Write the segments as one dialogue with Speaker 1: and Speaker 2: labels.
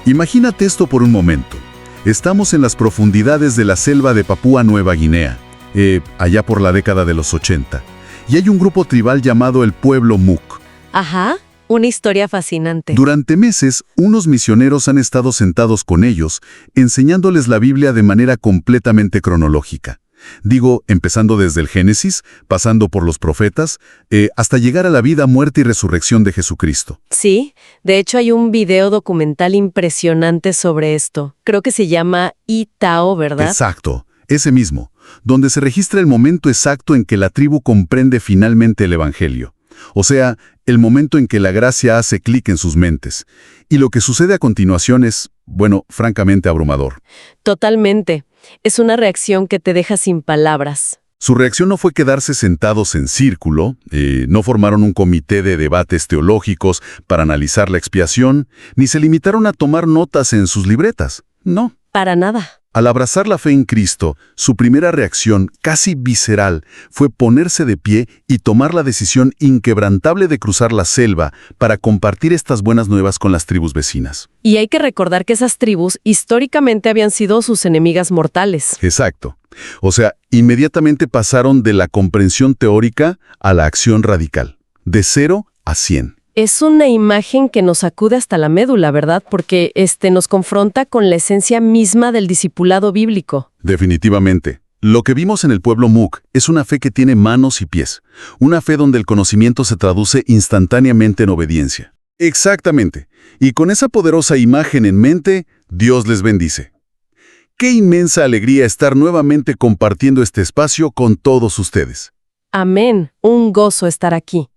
Speaker 1: Imagínate esto por un momento. Estamos en las profundidades de la selva de Papúa Nueva Guinea, allá por la década de los 80, y hay un grupo tribal llamado el pueblo Mook.
Speaker 2: Ajá, una historia fascinante.
Speaker 1: Durante meses, unos misioneros han estado sentados con ellos, enseñándoles la Biblia de manera completamente cronológica. Digo, empezando desde el Génesis, pasando por los profetas, hasta llegar a la vida, muerte y resurrección de Jesucristo.
Speaker 2: Sí, de hecho hay un video documental impresionante sobre esto. Creo que se llama Itao, ¿verdad?
Speaker 1: Exacto, ese mismo, donde se registra el momento exacto en que la tribu comprende finalmente el Evangelio. O sea, el momento en que la gracia hace clic en sus mentes. Y lo que sucede a continuación es, bueno, francamente abrumador.
Speaker 2: Totalmente. Es una reacción que te deja sin palabras.
Speaker 1: Su reacción no fue quedarse sentados en círculo, no formaron un comité de debates teológicos para analizar la expiación, ni se limitaron a tomar notas en sus libretas. No.
Speaker 2: Para nada.
Speaker 1: Al abrazar la fe en Cristo, su primera reacción, casi visceral, fue ponerse de pie y tomar la decisión inquebrantable de cruzar la selva para compartir estas buenas nuevas con las tribus vecinas.
Speaker 2: Y hay que recordar que esas tribus históricamente habían sido sus enemigas mortales.
Speaker 1: Exacto. O sea, inmediatamente pasaron de la comprensión teórica a la acción radical, de 0 a 100.
Speaker 2: Es una imagen que nos sacude hasta la médula, ¿verdad? Porque nos confronta con la esencia misma del discipulado bíblico.
Speaker 1: Definitivamente. Lo que vimos en el pueblo Mook es una fe que tiene manos y pies. Una fe donde el conocimiento se traduce instantáneamente en obediencia. Exactamente. Y con esa poderosa imagen en mente, Dios les bendice. Qué inmensa alegría estar nuevamente compartiendo este espacio con todos ustedes.
Speaker 2: Amén. Un gozo estar aquí.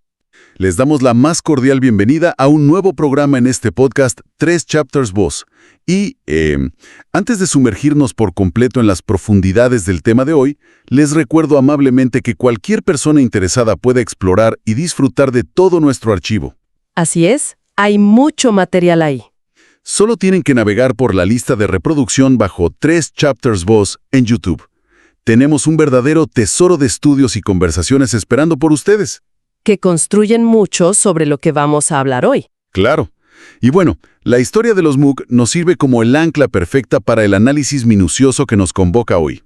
Speaker 1: Les damos la más cordial bienvenida a un nuevo programa en este podcast, 3 Chapters Voz. Y, antes de sumergirnos por completo en las profundidades del tema de hoy, les recuerdo amablemente que cualquier persona interesada puede explorar y disfrutar de todo nuestro archivo.
Speaker 2: Así es, hay mucho material ahí.
Speaker 1: Solo tienen que navegar por la lista de reproducción bajo 3 Chapters Voz en YouTube. Tenemos un verdadero tesoro de estudios y conversaciones esperando por ustedes.
Speaker 2: Que construyen mucho sobre lo que vamos a hablar hoy.
Speaker 1: Claro. Y bueno, la historia de los Mook nos sirve como el ancla perfecta para el análisis minucioso que nos convoca hoy.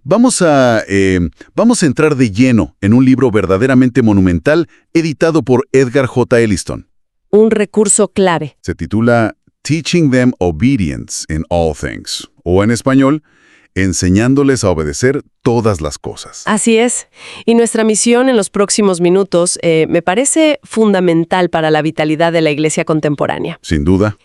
Speaker 1: Vamos a entrar de lleno en un libro verdaderamente monumental editado por Edgar J. Elliston.
Speaker 2: Un recurso clave.
Speaker 1: Se titula Teaching Them Obedience in All Things, o en español, enseñándoles a obedecer todas las cosas.
Speaker 2: Así es. Y nuestra misión en los próximos minutos me parece fundamental para la vitalidad de la Iglesia contemporánea.
Speaker 1: Sin duda.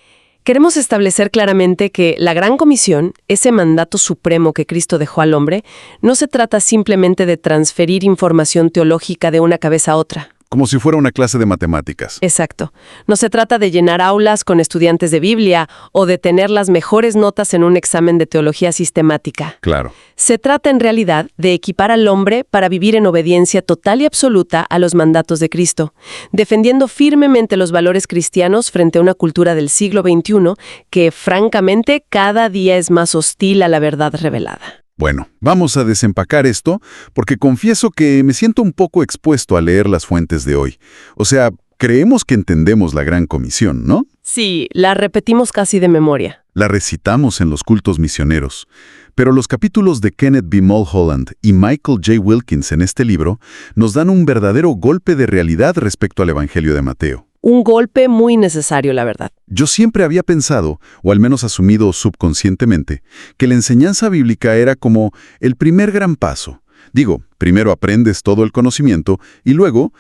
Speaker 2: Queremos establecer claramente que la Gran Comisión, ese mandato supremo que Cristo dejó al hombre, no se trata simplemente de transferir información teológica de una cabeza a otra.
Speaker 1: Como si fuera una clase de matemáticas.
Speaker 2: Exacto. No se trata de llenar aulas con estudiantes de Biblia o de tener las mejores notas en un examen de teología sistemática.
Speaker 1: Claro.
Speaker 2: Se trata en realidad de equipar al hombre para vivir en obediencia total y absoluta a los mandatos de Cristo, defendiendo firmemente los valores cristianos frente a una cultura del siglo XXI que, francamente, cada día es más hostil a la verdad revelada.
Speaker 1: Bueno, vamos a desempacar esto porque confieso que me siento un poco expuesto a leer las fuentes de hoy. O sea, creemos que entendemos la Gran Comisión, ¿no?
Speaker 2: Sí, la repetimos casi de memoria.
Speaker 1: La recitamos en los cultos misioneros. Pero los capítulos de Kenneth B. Mulholland y Michael J. Wilkins en este libro nos dan un verdadero golpe de realidad respecto al Evangelio de Mateo.
Speaker 2: Un golpe muy necesario, la verdad.
Speaker 1: Yo siempre había pensado, o al menos asumido subconscientemente, que la enseñanza bíblica era como el primer gran paso. Digo, primero aprendes todo el conocimiento y luego,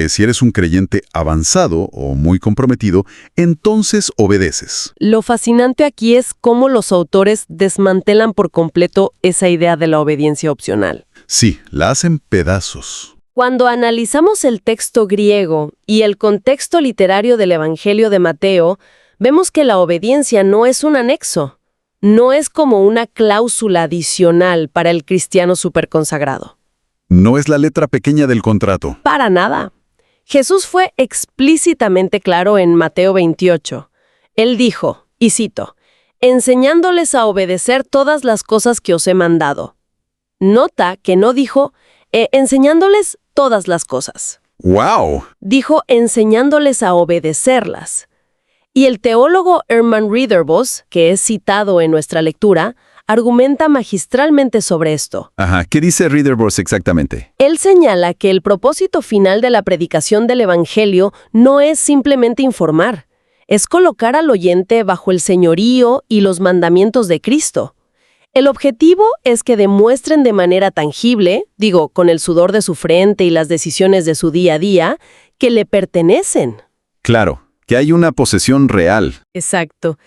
Speaker 1: si eres un creyente avanzado o muy comprometido, entonces obedeces.
Speaker 2: Lo fascinante aquí es cómo los autores desmantelan por completo esa idea de la obediencia opcional.
Speaker 1: Sí, la hacen pedazos.
Speaker 2: Cuando analizamos el texto griego y el contexto literario del Evangelio de Mateo, vemos que la obediencia no es un anexo, no es como una cláusula adicional para el cristiano superconsagrado.
Speaker 1: No es la letra pequeña del contrato.
Speaker 2: Para nada. Jesús fue explícitamente claro en Mateo 28. Él dijo, y cito, enseñándoles a obedecer todas las cosas que os he mandado. Nota que no dijo, enseñándoles todas las cosas.
Speaker 1: ¡Wow!
Speaker 2: Dijo enseñándoles a obedecerlas. Y el teólogo Herman Ridderbos, que es citado en nuestra lectura, argumenta magistralmente sobre esto.
Speaker 3: Ajá, ¿qué dice Ridderbos exactamente?
Speaker 2: Él señala que el propósito final de la predicación del Evangelio no es simplemente informar, es colocar al oyente bajo el señorío y los mandamientos de Cristo. El objetivo es que demuestren de manera tangible, con el sudor de su frente y las decisiones de su día a día, que le pertenecen.
Speaker 3: Claro, que hay una posesión real.
Speaker 2: Exacto.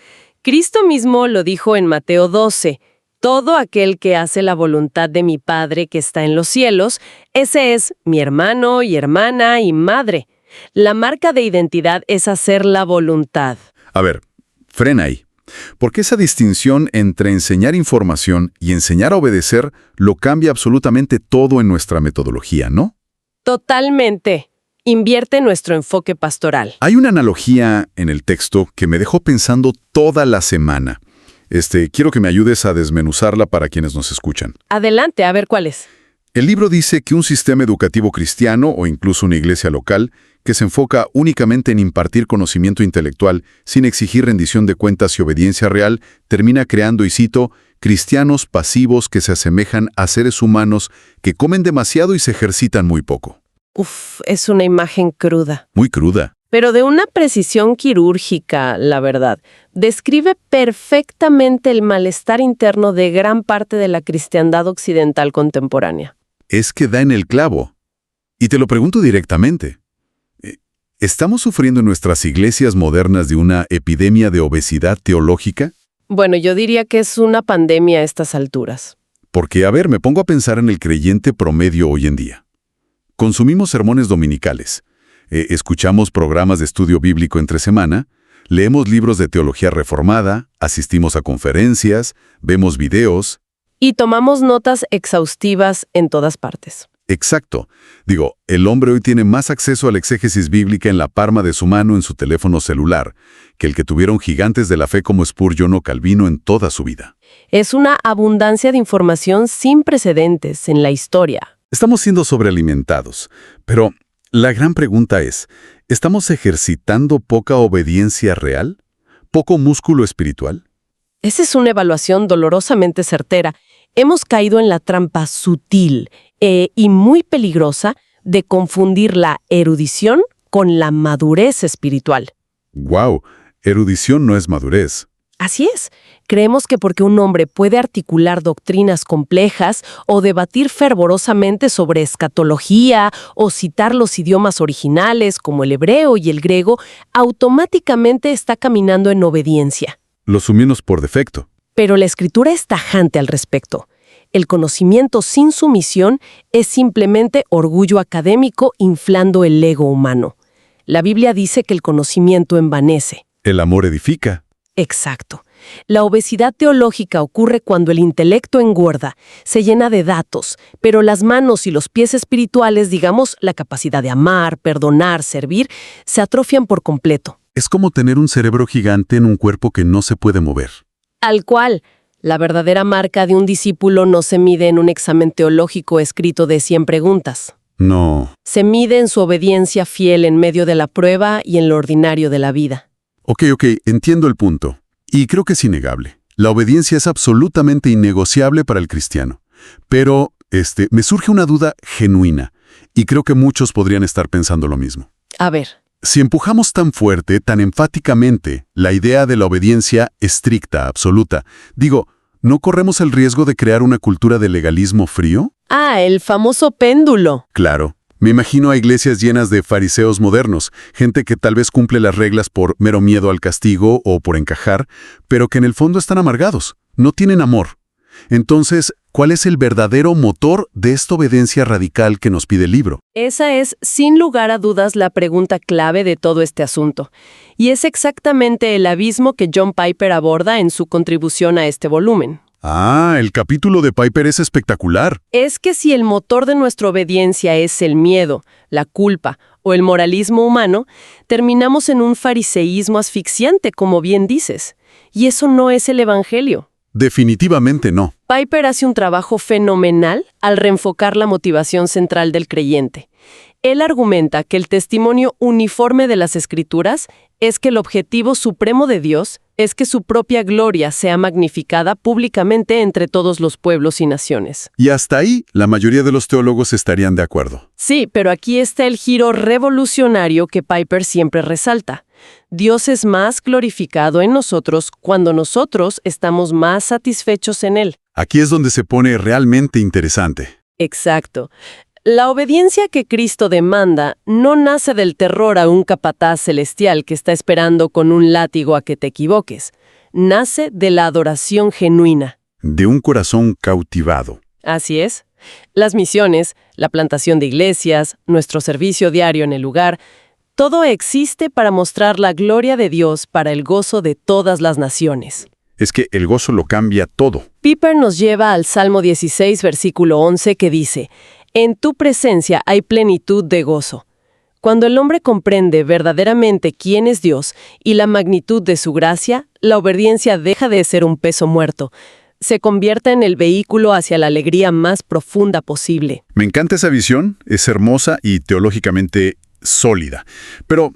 Speaker 2: Cristo mismo lo dijo en Mateo 12. Todo aquel que hace la voluntad de mi Padre que está en los cielos, ese es mi hermano y hermana y madre. La marca de identidad es hacer la voluntad.
Speaker 3: A ver, frena ahí. Porque esa distinción entre enseñar información y enseñar a obedecer lo cambia absolutamente todo en nuestra metodología, ¿no?
Speaker 2: Totalmente. Invierte nuestro enfoque pastoral.
Speaker 3: Hay una analogía en el texto que me dejó pensando toda la semana. Quiero que me ayudes a desmenuzarla para quienes nos escuchan.
Speaker 2: Adelante, a ver cuál es.
Speaker 3: El libro dice que un sistema educativo cristiano o incluso una iglesia local que se enfoca únicamente en impartir conocimiento intelectual sin exigir rendición de cuentas y obediencia real, termina creando, y cito, cristianos pasivos que se asemejan a seres humanos que comen demasiado y se ejercitan muy poco.
Speaker 2: Es una imagen cruda.
Speaker 3: Muy cruda.
Speaker 2: Pero de una precisión quirúrgica, la verdad. Describe perfectamente el malestar interno de gran parte de la cristiandad occidental contemporánea.
Speaker 3: Es que da en el clavo. Y te lo pregunto directamente. ¿Estamos sufriendo en nuestras iglesias modernas de una epidemia de obesidad teológica?
Speaker 2: Bueno, yo diría que es una pandemia a estas alturas.
Speaker 3: Porque, me pongo a pensar en el creyente promedio hoy en día. Consumimos sermones dominicales, escuchamos programas de estudio bíblico entre semana, leemos libros de teología reformada, asistimos a conferencias, vemos videos.
Speaker 2: Y tomamos notas exhaustivas en todas partes.
Speaker 3: Exacto. El hombre hoy tiene más acceso a la exégesis bíblica en la palma de su mano en su teléfono celular que el que tuvieron gigantes de la fe como Spurgeon o Calvino en toda su vida.
Speaker 2: Es una abundancia de información sin precedentes en la historia.
Speaker 3: Estamos siendo sobrealimentados, pero la gran pregunta es, ¿estamos ejercitando poca obediencia real? ¿Poco músculo espiritual?
Speaker 2: Esa es una evaluación dolorosamente certera. Hemos caído en la trampa sutil y muy peligrosa de confundir la erudición con la madurez espiritual.
Speaker 3: ¡Wow! Erudición no es madurez.
Speaker 2: Así es. Creemos que porque un hombre puede articular doctrinas complejas o debatir fervorosamente sobre escatología o citar los idiomas originales como el hebreo y el griego, automáticamente está caminando en obediencia.
Speaker 3: Los humanos por defecto.
Speaker 2: Pero la Escritura es tajante al respecto. El conocimiento sin sumisión es simplemente orgullo académico inflando el ego humano. La Biblia dice que el conocimiento envanece.
Speaker 3: El amor edifica.
Speaker 2: Exacto. La obesidad teológica ocurre cuando el intelecto engorda, se llena de datos, pero las manos y los pies espirituales, la capacidad de amar, perdonar, servir, se atrofian por completo.
Speaker 3: Es como tener un cerebro gigante en un cuerpo que no se puede mover.
Speaker 2: Al cual, la verdadera marca de un discípulo no se mide en un examen teológico escrito de 100 preguntas.
Speaker 3: No.
Speaker 2: Se mide en su obediencia fiel en medio de la prueba y en lo ordinario de la vida.
Speaker 3: Ok, entiendo el punto. Y creo que es innegable. La obediencia es absolutamente innegociable para el cristiano. Pero, me surge una duda genuina. Y creo que muchos podrían estar pensando lo mismo.
Speaker 2: A ver.
Speaker 3: Si empujamos tan fuerte, tan enfáticamente, la idea de la obediencia estricta, absoluta, ¿no corremos el riesgo de crear una cultura de legalismo frío?
Speaker 2: El famoso péndulo.
Speaker 3: Claro. Me imagino a iglesias llenas de fariseos modernos, gente que tal vez cumple las reglas por mero miedo al castigo o por encajar, pero que en el fondo están amargados, no tienen amor. Entonces, ¿cuál es el verdadero motor de esta obediencia radical que nos pide el libro?
Speaker 2: Esa es, sin lugar a dudas, la pregunta clave de todo este asunto. Y es exactamente el abismo que John Piper aborda en su contribución a este volumen.
Speaker 3: El capítulo de Piper es espectacular.
Speaker 2: Es que si el motor de nuestra obediencia es el miedo, la culpa o el moralismo humano, terminamos en un fariseísmo asfixiante, como bien dices. Y eso no es el Evangelio.
Speaker 3: Definitivamente no.
Speaker 2: Piper hace un trabajo fenomenal al reenfocar la motivación central del creyente. Él argumenta que el testimonio uniforme de las Escrituras es que el objetivo supremo de Dios es que su propia gloria sea magnificada públicamente entre todos los pueblos y naciones.
Speaker 1: Y hasta ahí, la mayoría de los teólogos estarían de acuerdo.
Speaker 2: Sí, pero aquí está el giro revolucionario que Piper siempre resalta. Dios es más glorificado en nosotros cuando nosotros estamos más satisfechos en Él.
Speaker 1: Aquí es donde se pone realmente interesante.
Speaker 2: Exacto. La obediencia que Cristo demanda no nace del terror a un capataz celestial que está esperando con un látigo a que te equivoques. Nace de la adoración genuina.
Speaker 1: De un corazón cautivado.
Speaker 2: Así es. Las misiones, la plantación de iglesias, nuestro servicio diario en el lugar, todo existe para mostrar la gloria de Dios para el gozo de todas las naciones.
Speaker 1: Es que el gozo lo cambia todo.
Speaker 2: Piper nos lleva al Salmo 16, versículo 11, que dice: «En tu presencia hay plenitud de gozo». Cuando el hombre comprende verdaderamente quién es Dios y la magnitud de su gracia, la obediencia deja de ser un peso muerto. Se convierte en el vehículo hacia la alegría más profunda posible.
Speaker 1: Me encanta esa visión, es hermosa y teológicamente sólida. Pero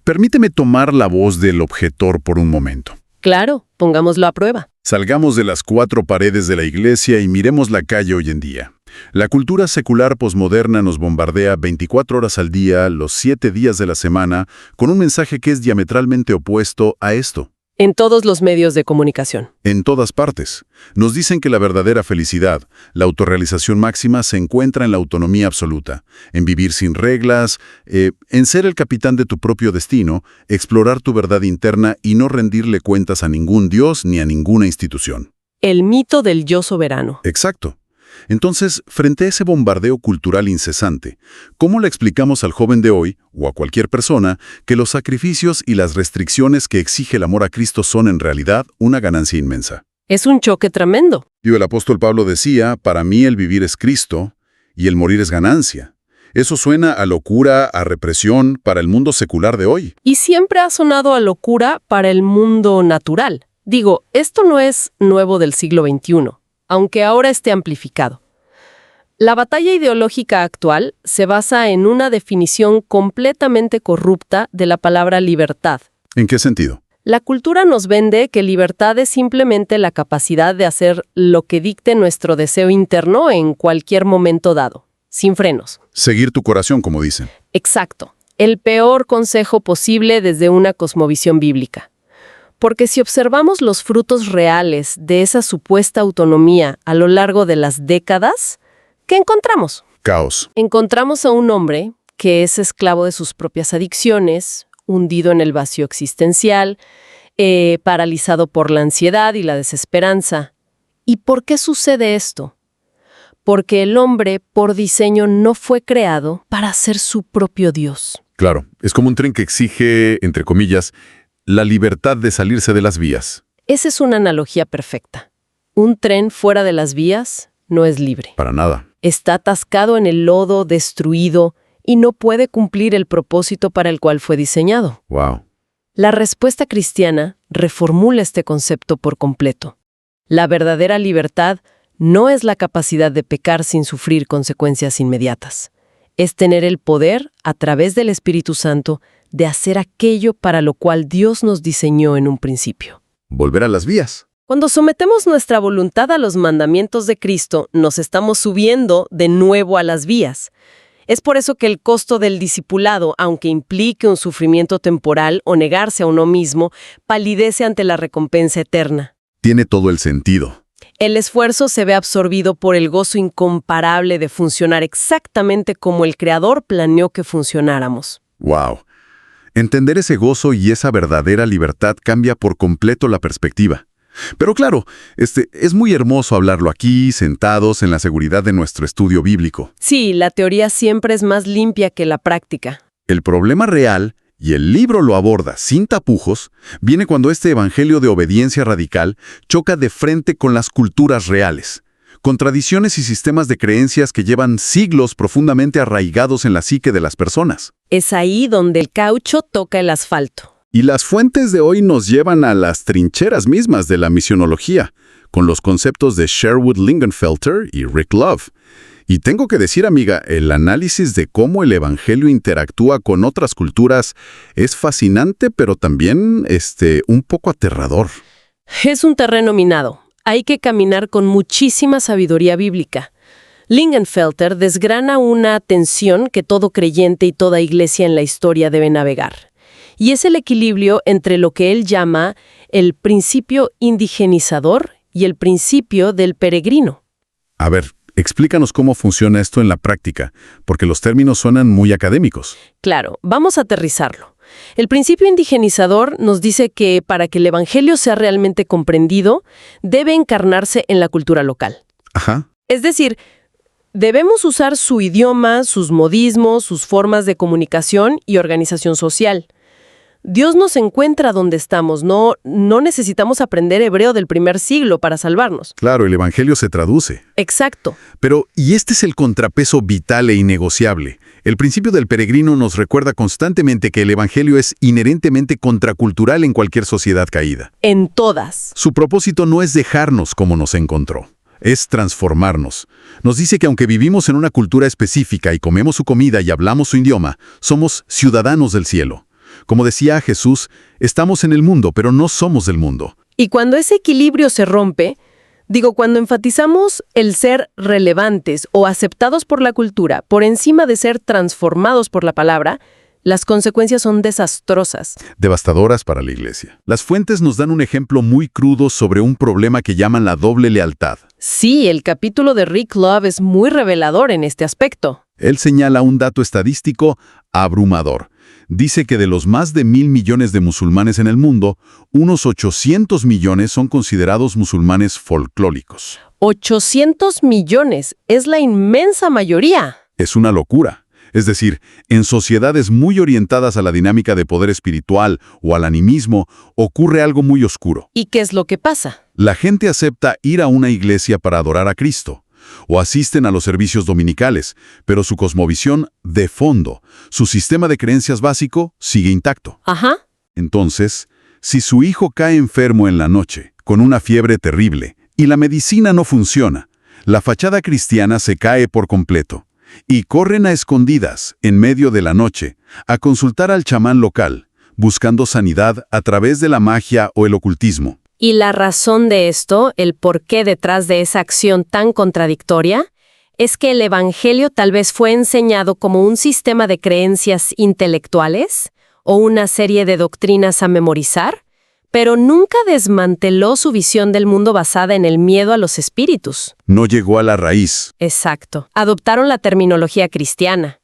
Speaker 1: permíteme tomar la voz del objetor por un momento.
Speaker 2: Claro, pongámoslo a prueba.
Speaker 1: Salgamos de las 4 paredes de la iglesia y miremos la calle hoy en día. La cultura secular posmoderna nos bombardea 24 horas al día, los 7 días de la semana, con un mensaje que es diametralmente opuesto a esto.
Speaker 2: En todos los medios de comunicación.
Speaker 1: En todas partes. Nos dicen que la verdadera felicidad, la autorrealización máxima, se encuentra en la autonomía absoluta, en vivir sin reglas, en ser el capitán de tu propio destino, explorar tu verdad interna y no rendirle cuentas a ningún Dios ni a ninguna institución.
Speaker 2: El mito del yo soberano.
Speaker 1: Exacto. Entonces, frente a ese bombardeo cultural incesante, ¿cómo le explicamos al joven de hoy, o a cualquier persona, que los sacrificios y las restricciones que exige el amor a Cristo son en realidad una ganancia inmensa?
Speaker 2: Es un choque tremendo.
Speaker 1: Y el apóstol Pablo decía, para mí el vivir es Cristo y el morir es ganancia. Eso suena a locura, a represión para el mundo secular de hoy.
Speaker 2: Y siempre ha sonado a locura para el mundo natural. Digo, esto no es nuevo del siglo XXI. Aunque ahora esté amplificado. La batalla ideológica actual se basa en una definición completamente corrupta de la palabra libertad.
Speaker 1: ¿En qué sentido?
Speaker 2: La cultura nos vende que libertad es simplemente la capacidad de hacer lo que dicte nuestro deseo interno en cualquier momento dado, sin frenos.
Speaker 1: Seguir tu corazón, como dicen.
Speaker 2: Exacto. El peor consejo posible desde una cosmovisión bíblica. Porque si observamos los frutos reales de esa supuesta autonomía a lo largo de las décadas, ¿qué encontramos?
Speaker 1: Caos.
Speaker 2: Encontramos a un hombre que es esclavo de sus propias adicciones, hundido en el vacío existencial, paralizado por la ansiedad y la desesperanza. ¿Y por qué sucede esto? Porque el hombre, por diseño, no fue creado para ser su propio Dios.
Speaker 1: Claro, es como un tren que exige, entre comillas, la libertad de salirse de las vías.
Speaker 2: Esa es una analogía perfecta. Un tren fuera de las vías no es libre.
Speaker 1: Para nada.
Speaker 2: Está atascado en el lodo, destruido, y no puede cumplir el propósito para el cual fue diseñado.
Speaker 1: Wow.
Speaker 2: La respuesta cristiana reformula este concepto por completo. La verdadera libertad no es la capacidad de pecar sin sufrir consecuencias inmediatas. Es tener el poder, a través del Espíritu Santo, de hacer aquello para lo cual Dios nos diseñó en un principio.
Speaker 1: Volver a las vías.
Speaker 2: Cuando sometemos nuestra voluntad a los mandamientos de Cristo, nos estamos subiendo de nuevo a las vías. Es por eso que el costo del discipulado, aunque implique un sufrimiento temporal o negarse a uno mismo, palidece ante la recompensa eterna.
Speaker 1: Tiene todo el sentido.
Speaker 2: El esfuerzo se ve absorbido por el gozo incomparable de funcionar exactamente como el Creador planeó que funcionáramos.
Speaker 1: Wow. Entender ese gozo y esa verdadera libertad cambia por completo la perspectiva. Pero claro, es muy hermoso hablarlo aquí, sentados en la seguridad de nuestro estudio bíblico.
Speaker 2: Sí, la teoría siempre es más limpia que la práctica.
Speaker 1: El problema real, y el libro lo aborda sin tapujos, viene cuando este evangelio de obediencia radical choca de frente con las culturas reales, con tradiciones y sistemas de creencias que llevan siglos profundamente arraigados en la psique de las personas.
Speaker 2: Es ahí donde el caucho toca el asfalto.
Speaker 1: Y las fuentes de hoy nos llevan a las trincheras mismas de la misionología, con los conceptos de Sherwood Lingenfelter y Rick Love.
Speaker 3: Y tengo que decir, amiga, el análisis de cómo el Evangelio interactúa con otras culturas es fascinante, pero también un poco aterrador.
Speaker 2: Es un terreno minado. Hay que caminar con muchísima sabiduría bíblica. Lingenfelter desgrana una tensión que todo creyente y toda iglesia en la historia debe navegar. Y es el equilibrio entre lo que él llama el principio indigenizador y el principio del peregrino.
Speaker 3: A ver, explícanos cómo funciona esto en la práctica, porque los términos suenan muy académicos.
Speaker 2: Claro, vamos a aterrizarlo. El principio indigenizador nos dice que para que el Evangelio sea realmente comprendido, debe encarnarse en la cultura local.
Speaker 3: Ajá.
Speaker 2: Es decir, debemos usar su idioma, sus modismos, sus formas de comunicación y organización social. Dios nos encuentra donde estamos, no necesitamos aprender hebreo del primer siglo para salvarnos.
Speaker 3: Claro, el Evangelio se traduce.
Speaker 2: Exacto.
Speaker 3: Pero, y este es el contrapeso vital e innegociable. El principio del peregrino nos recuerda constantemente que el Evangelio es inherentemente contracultural en cualquier sociedad caída.
Speaker 2: En todas.
Speaker 3: Su propósito no es dejarnos como nos encontró, es transformarnos. Nos dice que aunque vivimos en una cultura específica y comemos su comida y hablamos su idioma, somos ciudadanos del cielo. Como decía Jesús, estamos en el mundo, pero no somos del mundo.
Speaker 2: Y cuando ese equilibrio se rompe, cuando enfatizamos el ser relevantes o aceptados por la cultura por encima de ser transformados por la palabra, las consecuencias son desastrosas.
Speaker 3: Devastadoras para la iglesia. Las fuentes nos dan un ejemplo muy crudo sobre un problema que llaman la doble lealtad.
Speaker 2: Sí, el capítulo de Rick Love es muy revelador en este aspecto.
Speaker 3: Él señala un dato estadístico abrumador. Dice que de los más de 1.000 millones de musulmanes en el mundo, unos 800 millones son considerados musulmanes folclóricos.
Speaker 2: 800 millones, es la inmensa mayoría.
Speaker 3: Es una locura. Es decir, en sociedades muy orientadas a la dinámica de poder espiritual o al animismo, ocurre algo muy oscuro.
Speaker 2: ¿Y qué es lo que pasa?
Speaker 3: La gente acepta ir a una iglesia para adorar a Cristo, o asisten a los servicios dominicales, pero su cosmovisión, de fondo, su sistema de creencias básico, sigue intacto.
Speaker 2: Ajá.
Speaker 3: Entonces, si su hijo cae enfermo en la noche, con una fiebre terrible, y la medicina no funciona, la fachada cristiana se cae por completo, y corren a escondidas, en medio de la noche, a consultar al chamán local, buscando sanidad a través de la magia o el ocultismo.
Speaker 2: Y la razón de esto, el porqué detrás de esa acción tan contradictoria, es que el Evangelio tal vez fue enseñado como un sistema de creencias intelectuales o una serie de doctrinas a memorizar, pero nunca desmanteló su visión del mundo basada en el miedo a los espíritus.
Speaker 3: No llegó a la raíz.
Speaker 2: Exacto. Adoptaron la terminología cristiana.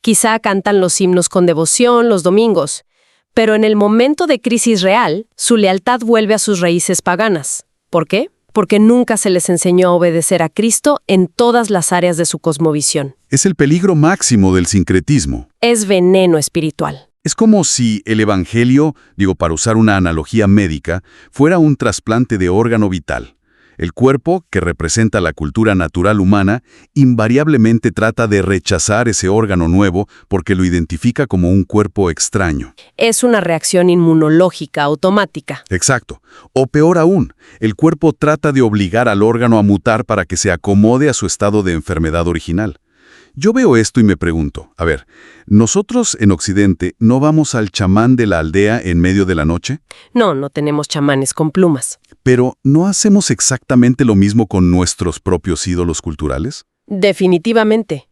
Speaker 2: Quizá cantan los himnos con devoción los domingos, pero en el momento de crisis real, su lealtad vuelve a sus raíces paganas. ¿Por qué? Porque nunca se les enseñó a obedecer a Cristo en todas las áreas de su cosmovisión.
Speaker 3: Es el peligro máximo del sincretismo.
Speaker 2: Es veneno espiritual.
Speaker 3: Es como si el Evangelio, para usar una analogía médica, fuera un trasplante de órgano vital. El cuerpo, que representa la cultura natural humana, invariablemente trata de rechazar ese órgano nuevo porque lo identifica como un cuerpo extraño.
Speaker 2: Es una reacción inmunológica automática.
Speaker 3: Exacto. O peor aún, el cuerpo trata de obligar al órgano a mutar para que se acomode a su estado de enfermedad original. Yo veo esto y me pregunto, ¿nosotros en Occidente no vamos al chamán de la aldea en medio de la noche?
Speaker 2: No tenemos chamanes con plumas.
Speaker 3: Pero ¿no hacemos exactamente lo mismo con nuestros propios ídolos culturales?
Speaker 2: Definitivamente.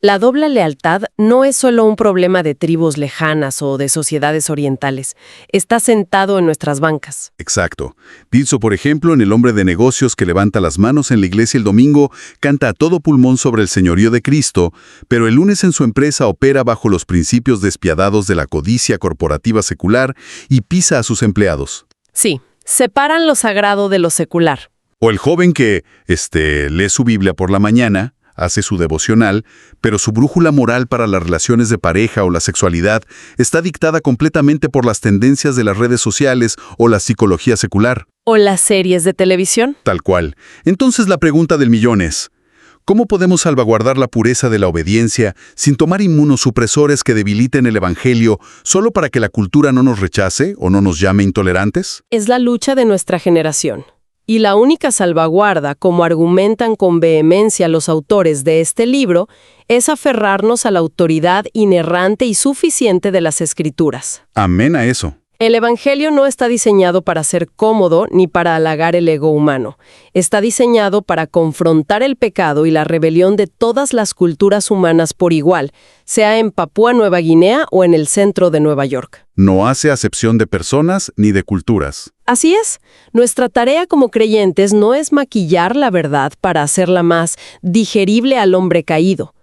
Speaker 2: La doble lealtad no es solo un problema de tribus lejanas o de sociedades orientales. Está sentado en nuestras bancas.
Speaker 3: Exacto. Pienso, por ejemplo, en el hombre de negocios que levanta las manos en la iglesia el domingo, canta a todo pulmón sobre el señorío de Cristo, pero el lunes en su empresa opera bajo los principios despiadados de la codicia corporativa secular y pisa a sus empleados.
Speaker 2: Sí, separan lo sagrado de lo secular.
Speaker 3: O el joven que, lee su Biblia por la mañana, hace su devocional, pero su brújula moral para las relaciones de pareja o la sexualidad está dictada completamente por las tendencias de las redes sociales o la psicología secular.
Speaker 2: O las series de televisión.
Speaker 3: Tal cual. Entonces la pregunta del millón es, ¿cómo podemos salvaguardar la pureza de la obediencia sin tomar inmunosupresores que debiliten el Evangelio solo para que la cultura no nos rechace o no nos llame intolerantes?
Speaker 2: Es la lucha de nuestra generación. Y la única salvaguarda, como argumentan con vehemencia los autores de este libro, es aferrarnos a la autoridad inerrante y suficiente de las Escrituras.
Speaker 3: Amén a eso.
Speaker 2: El Evangelio no está diseñado para ser cómodo ni para halagar el ego humano. Está diseñado para confrontar el pecado y la rebelión de todas las culturas humanas por igual, sea en Papúa Nueva Guinea o en el centro de Nueva York.
Speaker 3: No hace acepción de personas ni de culturas.
Speaker 2: Así es, nuestra tarea como creyentes no es maquillar la verdad para hacerla más digerible al hombre caído.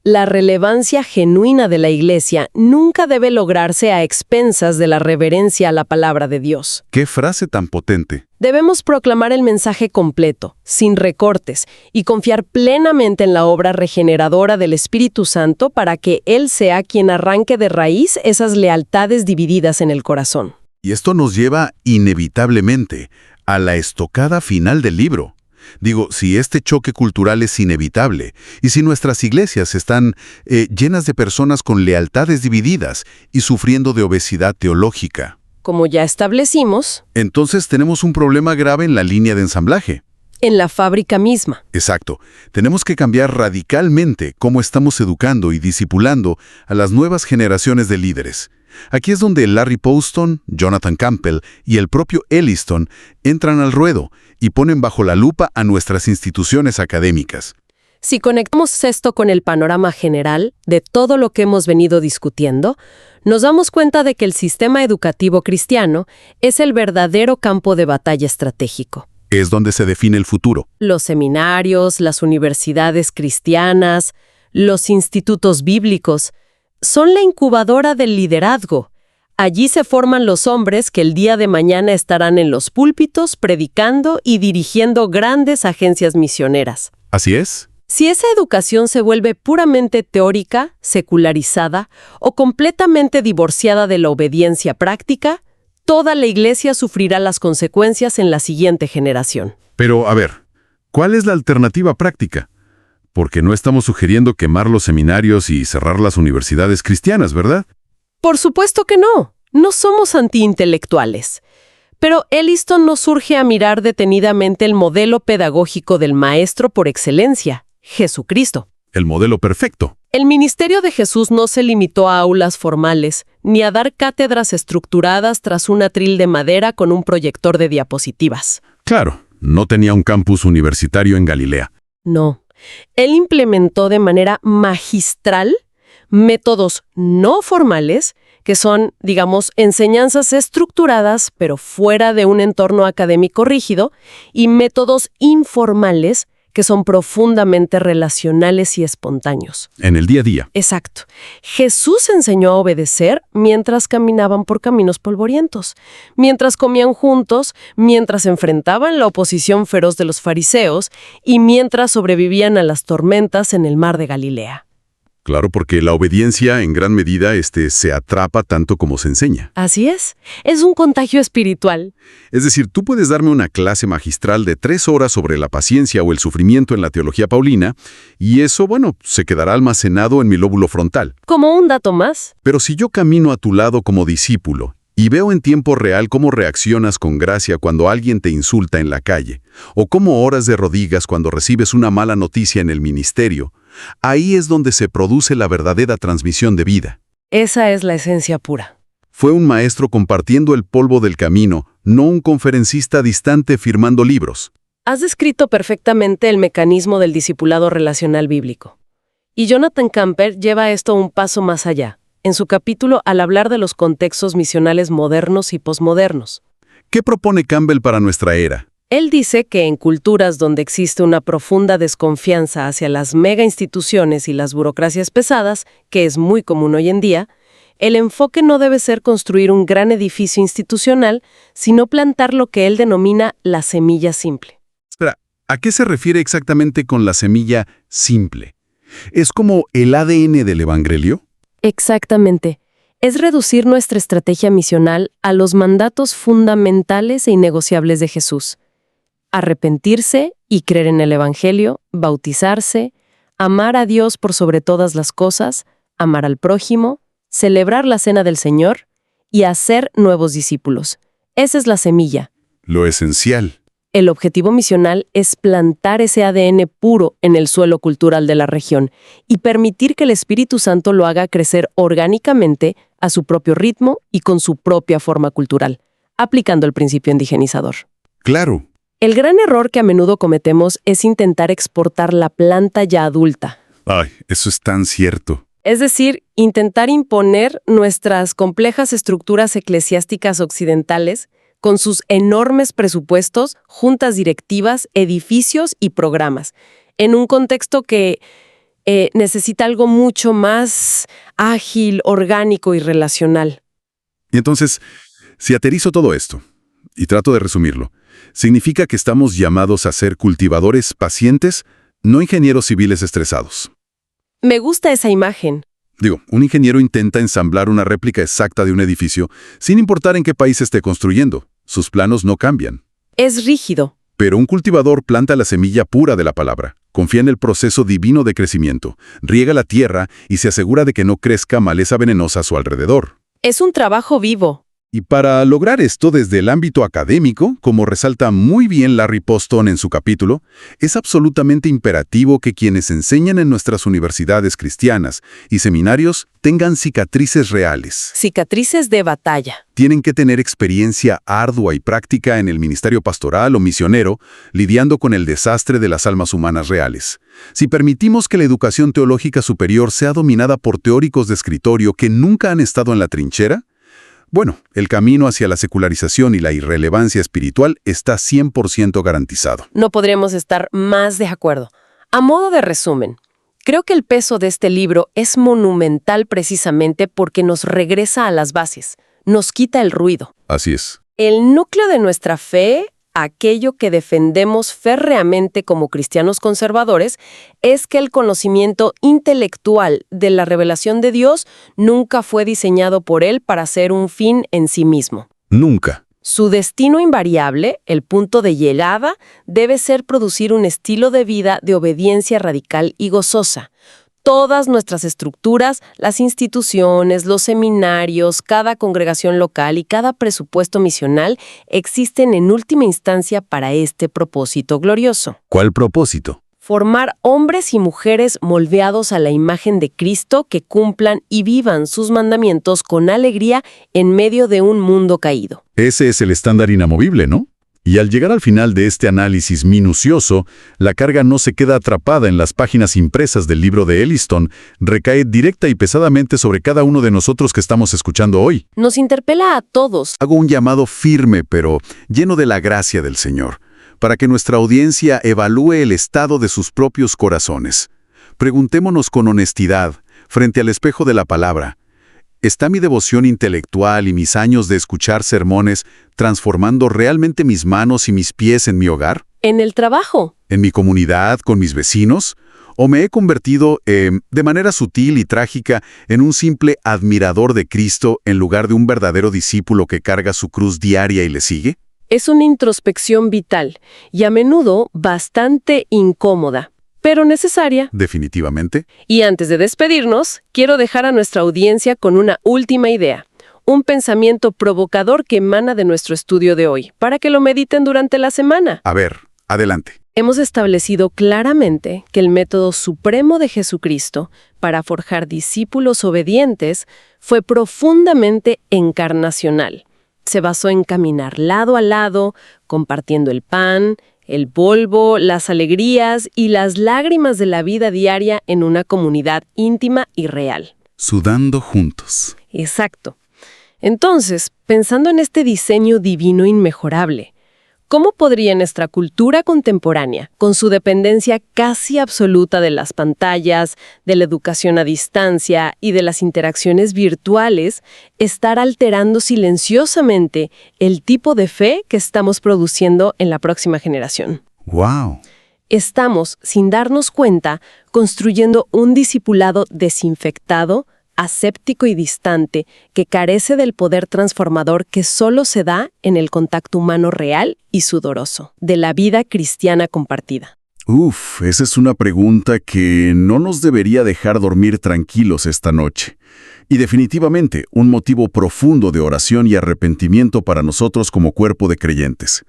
Speaker 2: La relevancia genuina de la Iglesia nunca debe lograrse a expensas de la reverencia a la palabra de Dios.
Speaker 3: ¡Qué frase tan potente!
Speaker 2: Debemos proclamar el mensaje completo, sin recortes, y confiar plenamente en la obra regeneradora del Espíritu Santo para que Él sea quien arranque de raíz esas lealtades divididas en el corazón.
Speaker 3: Y esto nos lleva inevitablemente a la estocada final del libro. Digo, si este choque cultural es inevitable, y si nuestras iglesias están llenas de personas con lealtades divididas y sufriendo de obesidad teológica,
Speaker 2: Como ya establecimos,
Speaker 3: entonces tenemos un problema grave en la línea de ensamblaje.
Speaker 2: en la fábrica misma.
Speaker 3: Exacto. Tenemos que cambiar radicalmente cómo estamos educando y discipulando a las nuevas generaciones de líderes. Aquí es donde Larry Poston, Jonathan Campbell y el propio Elliston entran al ruedo y ponen bajo la lupa a nuestras instituciones académicas.
Speaker 2: Si conectamos esto con el panorama general de todo lo que hemos venido discutiendo, nos damos cuenta de que el sistema educativo cristiano es el verdadero campo de batalla estratégico.
Speaker 3: Es donde se define el futuro.
Speaker 2: Los seminarios, las universidades cristianas, los institutos bíblicos, son la incubadora del liderazgo. Allí se forman los hombres que el día de mañana estarán en los púlpitos predicando y dirigiendo grandes agencias misioneras.
Speaker 3: ¿Así es?
Speaker 2: Si esa educación se vuelve puramente teórica, secularizada o completamente divorciada de la obediencia práctica, toda la Iglesia sufrirá las consecuencias en la siguiente generación.
Speaker 3: Pero, a ver, ¿cuál es la alternativa práctica? Porque no estamos sugiriendo quemar los seminarios y cerrar las universidades cristianas, ¿verdad?
Speaker 2: Por supuesto que no. No somos antiintelectuales. Pero Elliston nos urge a mirar detenidamente el modelo pedagógico del maestro por excelencia, Jesucristo.
Speaker 3: El modelo perfecto.
Speaker 2: El ministerio de Jesús no se limitó a aulas formales, ni a dar cátedras estructuradas tras un atril de madera con un proyector de diapositivas.
Speaker 3: Claro, no tenía un campus universitario en Galilea.
Speaker 2: No. Él implementó de manera magistral métodos no formales, que son, digamos, enseñanzas estructuradas, pero fuera de un entorno académico rígido, y métodos informales, que son profundamente relacionales y espontáneos.
Speaker 3: En el día a día.
Speaker 2: Exacto. Jesús enseñó a obedecer mientras caminaban por caminos polvorientos, mientras comían juntos, mientras enfrentaban la oposición feroz de los fariseos y mientras sobrevivían a las tormentas en el mar de Galilea.
Speaker 3: Claro, porque la obediencia en gran medida se atrapa tanto como se enseña.
Speaker 2: Así es un contagio espiritual.
Speaker 3: Es decir, tú puedes darme una clase magistral de 3 horas sobre la paciencia o el sufrimiento en la teología paulina, y eso, se quedará almacenado en mi lóbulo frontal.
Speaker 2: Como un dato más.
Speaker 3: Pero si yo camino a tu lado como discípulo y veo en tiempo real cómo reaccionas con gracia cuando alguien te insulta en la calle, o cómo oras de rodillas cuando recibes una mala noticia en el ministerio, ahí es donde se produce la verdadera transmisión de vida.
Speaker 2: Esa es la esencia pura.
Speaker 3: Fue un maestro compartiendo el polvo del camino, no un conferencista distante firmando libros.
Speaker 2: Has descrito perfectamente el mecanismo del discipulado relacional bíblico. Y Jonathan Campbell lleva esto un paso más allá, en su capítulo al hablar de los contextos misionales modernos y posmodernos.
Speaker 3: ¿Qué propone Campbell para nuestra era?
Speaker 2: Él dice que en culturas donde existe una profunda desconfianza hacia las mega instituciones y las burocracias pesadas, que es muy común hoy en día, el enfoque no debe ser construir un gran edificio institucional, sino plantar lo que él denomina la semilla simple.
Speaker 3: Espera, ¿a qué se refiere exactamente con la semilla simple? ¿Es como el ADN del Evangelio?
Speaker 2: Exactamente. Es reducir nuestra estrategia misional a los mandatos fundamentales e innegociables de Jesús. Arrepentirse y creer en el Evangelio, bautizarse, amar a Dios por sobre todas las cosas, amar al prójimo, celebrar la cena del Señor y hacer nuevos discípulos. Esa es la semilla.
Speaker 3: Lo esencial.
Speaker 2: El objetivo misional es plantar ese ADN puro en el suelo cultural de la región y permitir que el Espíritu Santo lo haga crecer orgánicamente a su propio ritmo y con su propia forma cultural, aplicando el principio indigenizador.
Speaker 3: Claro.
Speaker 2: El gran error que a menudo cometemos es intentar exportar la planta ya adulta.
Speaker 3: Ay, eso es tan cierto.
Speaker 2: Es decir, intentar imponer nuestras complejas estructuras eclesiásticas occidentales con sus enormes presupuestos, juntas directivas, edificios y programas, en un contexto que necesita algo mucho más ágil, orgánico y relacional.
Speaker 3: Y entonces, si aterrizo todo esto, y trato de resumirlo, significa que estamos llamados a ser cultivadores pacientes, no ingenieros civiles estresados.
Speaker 2: Me gusta esa imagen.
Speaker 3: Un ingeniero intenta ensamblar una réplica exacta de un edificio, sin importar en qué país esté construyendo. Sus planos no cambian.
Speaker 2: Es rígido.
Speaker 3: Pero un cultivador planta la semilla pura de la palabra, confía en el proceso divino de crecimiento, riega la tierra y se asegura de que no crezca maleza venenosa a su alrededor.
Speaker 2: Es un trabajo vivo.
Speaker 3: Y para lograr esto desde el ámbito académico, como resalta muy bien Larry Poston en su capítulo, es absolutamente imperativo que quienes enseñan en nuestras universidades cristianas y seminarios tengan cicatrices reales.
Speaker 2: Cicatrices de batalla.
Speaker 3: Tienen que tener experiencia ardua y práctica en el ministerio pastoral o misionero, lidiando con el desastre de las almas humanas reales. Si permitimos que la educación teológica superior sea dominada por teóricos de escritorio que nunca han estado en la trinchera, bueno, el camino hacia la secularización y la irrelevancia espiritual está 100% garantizado.
Speaker 2: No podríamos estar más de acuerdo. A modo de resumen, creo que el peso de este libro es monumental precisamente porque nos regresa a las bases, nos quita el ruido.
Speaker 3: Así es.
Speaker 2: El núcleo de nuestra fe, aquello que defendemos férreamente como cristianos conservadores, es que el conocimiento intelectual de la revelación de Dios nunca fue diseñado por Él para ser un fin en sí mismo.
Speaker 3: Nunca.
Speaker 2: Su destino invariable, el punto de llegada, debe ser producir un estilo de vida de obediencia radical y gozosa. Todas nuestras estructuras, las instituciones, los seminarios, cada congregación local y cada presupuesto misional existen en última instancia para este propósito glorioso.
Speaker 3: ¿Cuál propósito?
Speaker 2: Formar hombres y mujeres moldeados a la imagen de Cristo que cumplan y vivan sus mandamientos con alegría en medio de un mundo caído.
Speaker 3: Ese es el estándar inamovible, ¿no? Y al llegar al final de este análisis minucioso, la carga no se queda atrapada en las páginas impresas del libro de Elliston, recae directa y pesadamente sobre cada uno de nosotros que estamos escuchando hoy.
Speaker 2: Nos interpela a todos.
Speaker 3: Hago un llamado firme, pero lleno de la gracia del Señor, para que nuestra audiencia evalúe el estado de sus propios corazones. Preguntémonos con honestidad, frente al espejo de la palabra, ¿está mi devoción intelectual y mis años de escuchar sermones transformando realmente mis manos y mis pies en mi hogar?
Speaker 2: En el trabajo.
Speaker 3: ¿En mi comunidad, con mis vecinos? ¿O me he convertido, de manera sutil y trágica, en un simple admirador de Cristo en lugar de un verdadero discípulo que carga su cruz diaria y le sigue?
Speaker 2: Es una introspección vital y a menudo bastante incómoda, pero necesaria.
Speaker 3: Definitivamente.
Speaker 2: Y antes de despedirnos, quiero dejar a nuestra audiencia con una última idea, un pensamiento provocador que emana de nuestro estudio de hoy, para que lo mediten durante la semana.
Speaker 3: A ver, adelante.
Speaker 2: Hemos establecido claramente que el método supremo de Jesucristo para forjar discípulos obedientes fue profundamente encarnacional. Se basó en caminar lado a lado, compartiendo el pan, el polvo, las alegrías y las lágrimas de la vida diaria en una comunidad íntima y real.
Speaker 3: Sudando juntos.
Speaker 2: Exacto. Entonces, pensando en este diseño divino inmejorable, ¿cómo podría nuestra cultura contemporánea, con su dependencia casi absoluta de las pantallas, de la educación a distancia y de las interacciones virtuales, estar alterando silenciosamente el tipo de fe que estamos produciendo en la próxima generación?
Speaker 3: ¡Wow!
Speaker 2: Estamos, sin darnos cuenta, construyendo un discipulado desinfectado, aséptico y distante que carece del poder transformador que solo se da en el contacto humano real y sudoroso de la vida cristiana compartida.
Speaker 3: Esa es una pregunta que no nos debería dejar dormir tranquilos esta noche. Y definitivamente un motivo profundo de oración y arrepentimiento para nosotros como cuerpo de creyentes.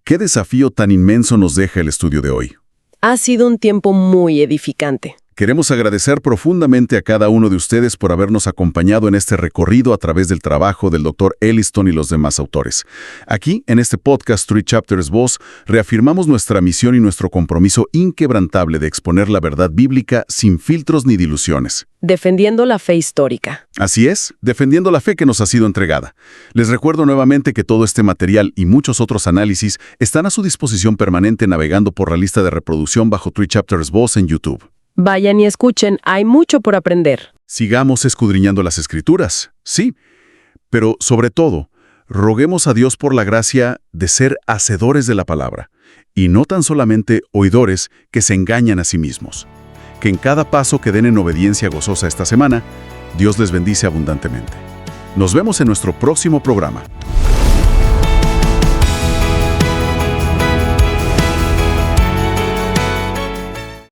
Speaker 1: Qué desafío tan inmenso nos deja el estudio de hoy.
Speaker 2: Ha sido un tiempo muy edificante.
Speaker 1: Queremos agradecer profundamente a cada uno de ustedes por habernos acompañado en este recorrido a través del trabajo del Dr. Elliston y los demás autores. Aquí, en este podcast Three Chapters Voz, reafirmamos nuestra misión y nuestro compromiso inquebrantable de exponer la verdad bíblica sin filtros ni diluciones.
Speaker 2: Defendiendo la fe histórica.
Speaker 1: Así es, defendiendo la fe que nos ha sido entregada. Les recuerdo nuevamente que todo este material y muchos otros análisis están a su disposición permanente navegando por la lista de reproducción bajo Three Chapters Voz en YouTube.
Speaker 2: Vayan y escuchen, hay mucho por aprender.
Speaker 1: Sigamos escudriñando las Escrituras, sí, pero sobre todo, roguemos a Dios por la gracia de ser hacedores de la palabra, y no tan solamente oidores que se engañan a sí mismos. Que en cada paso que den en obediencia gozosa esta semana, Dios les bendice abundantemente. Nos vemos en nuestro próximo programa.